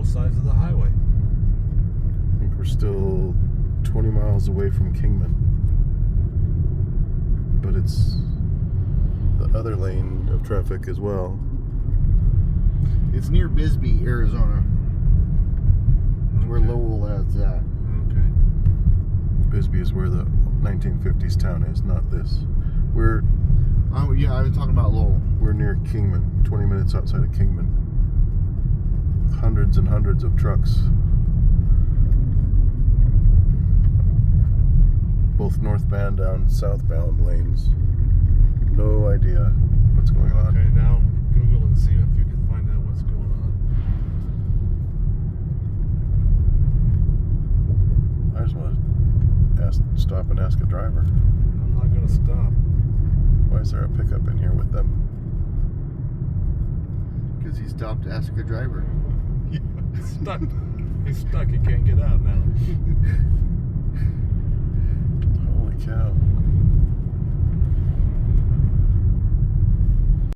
sides of the highway. I think we're still 20 miles away from Kingman. But it's the other lane of traffic as well. It's near Bisbee, Arizona. It's where Lowell is at. Okay. Bisbee is where the 1950s town is, not this. We're Yeah, I was talking about Lowell. We're near Kingman, 20 minutes outside of Kingman, with hundreds and hundreds of trucks, both northbound and southbound lanes. No idea what's going on. Okay, now Google and see if you can find out what's going on. I just want to stop and ask a driver. I'm not going to stop. Why is there a pickup in here with them? Because he stopped to ask a driver. He's stuck. He's stuck. He can't get out now.